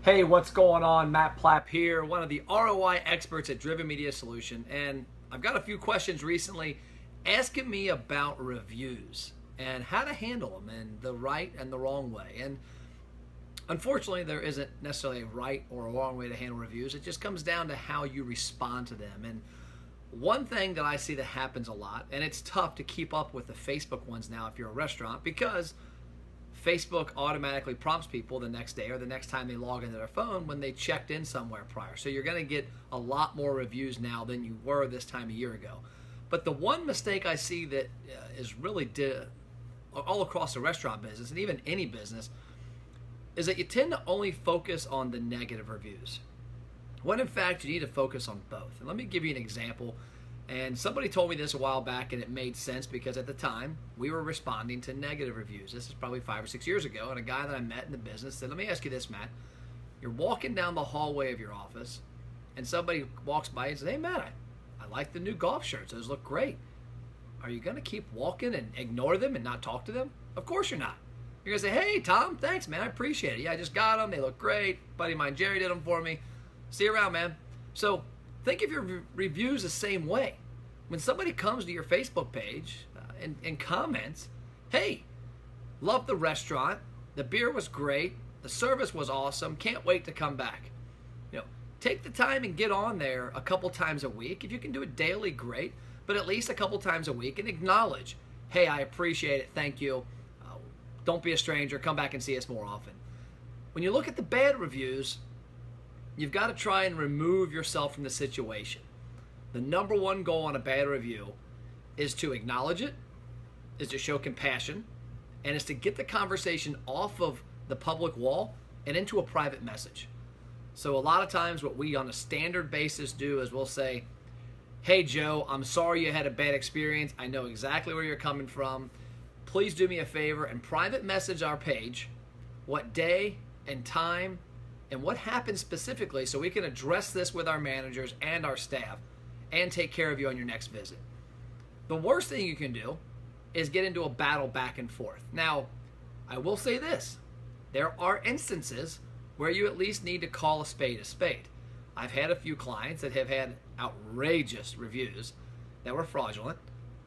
Hey, what's going on? Matt Plapp here, one of the ROI experts at Driven Media Solution, and I've got a few questions recently asking me about reviews and how to handle them in the right and the wrong way. And unfortunately, there isn't necessarily a right or a wrong way to handle reviews. It just comes down to how you respond to them. And one thing that I see that happens a lot, and it's tough to keep up with the Facebook ones now if you're a restaurant, because Facebook automatically prompts people the next day or the next time they log into their phone when they checked in somewhere prior. So you're going to get a lot more reviews now than you were this time a year ago. But the one mistake I see that is really all across the restaurant business and even any business is that you tend to only focus on the negative reviews, when in fact you need to focus on both. And let me give you an example. And somebody told me this a while back, and it made sense because at the time we were responding to negative reviews. This is probably 5 or 6 years ago, and a guy that I met in the business said, let me ask you this, Matt. You're walking down the hallway of your office, and somebody walks by and says, hey, Matt, I like the new golf shirts. Those look great. Are you going to keep walking and ignore them and not talk to them? Of course you're not. You're going to say, hey, Tom, thanks, man. I appreciate it. Yeah, I just got them. They look great. Buddy of mine, Jerry, did them for me. See you around, man. So think of your reviews the same way. When somebody comes to your Facebook page and comments, hey, love the restaurant, the beer was great, the service was awesome, can't wait to come back. Take the time and get on there a couple times a week. If you can do it daily, great, but at least a couple times a week, and acknowledge, hey, I appreciate it, thank you. Don't be a stranger, come back and see us more often. When you look at the bad reviews, you've got to try and remove yourself from the situation. The number one goal on a bad review is to acknowledge it, is to show compassion, and is to get the conversation off of the public wall and into a private message. So a lot of times what we on a standard basis do is we'll say, hey Joe, I'm sorry you had a bad experience. I know exactly where you're coming from. Please do me a favor and private message our page what day and time and what happened specifically so we can address this with our managers and our staff and take care of you on your next visit. The worst thing you can do is get into a battle back and forth. Now, I will say this. There are instances where you at least need to call a spade a spade. I've had a few clients that have had outrageous reviews that were fraudulent,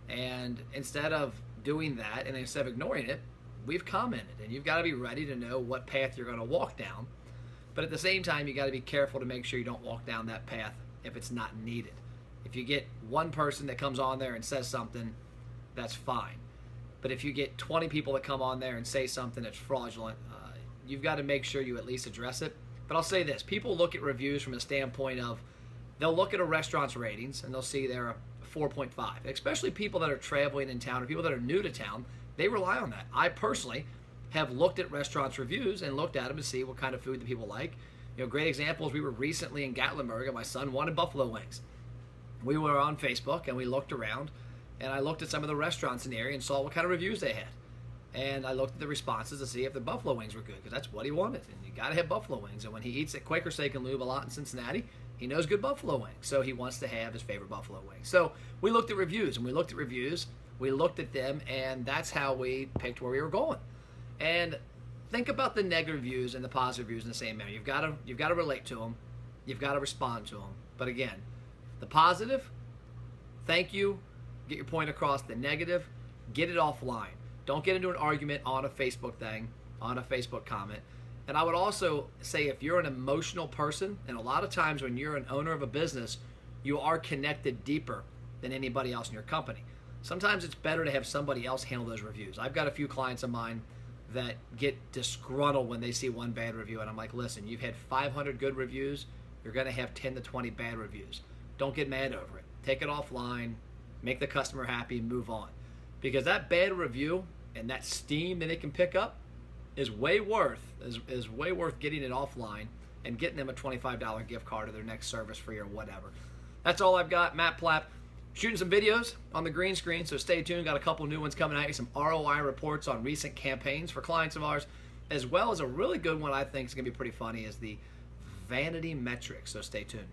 and instead of doing that and instead of ignoring it, we've commented, and you've got to be ready to know what path you're going to walk down. But at the same time, you got to be careful to make sure you don't walk down that path if it's not needed. If you get one person that comes on there and says something, that's fine. But if you get 20 people that come on there and say something that's fraudulent, you've got to make sure you at least address it. But I'll say this, people look at reviews from a standpoint of, they'll look at a restaurant's ratings and they'll see they're a 4.5. Especially people that are traveling in town or people that are new to town, they rely on that. I personally have looked at restaurants' reviews and looked at them to see what kind of food that people like. Great examples, we were recently in Gatlinburg and my son wanted buffalo wings. We were on Facebook and we looked around, and I looked at some of the restaurants in the area and saw what kind of reviews they had. And I looked at the responses to see if the buffalo wings were good, because that's what he wanted. And you got to have buffalo wings. And when he eats at Quaker Steak and Lube a lot in Cincinnati, he knows good buffalo wings. So he wants to have his favorite buffalo wings. So we looked at reviews, and we looked at them, and that's how we picked where we were going. And think about the negative reviews and the positive reviews in the same manner. You've got to relate to them. You've got to respond to them. But again, the positive, thank you, get your point across. The negative, get it offline. Don't get into an argument on a Facebook thing, on a Facebook comment. And I would also say if you're an emotional person, and a lot of times when you're an owner of a business, you are connected deeper than anybody else in your company. Sometimes it's better to have somebody else handle those reviews. I've got a few clients of mine that get disgruntled when they see one bad review, and I'm like, listen, you've had 500 good reviews, you're going to have 10 to 20 bad reviews. Don't get mad over it. Take it offline, make the customer happy, move on. Because that bad review and that steam that it can pick up is way worth getting it offline and getting them a $25 gift card to their next service free or whatever. That's all I've got. Matt Plapp shooting some videos on the green screen, so stay tuned. Got a couple new ones coming at you, some ROI reports on recent campaigns for clients of ours, as well as a really good one I think is going to be pretty funny is the vanity metrics, so stay tuned.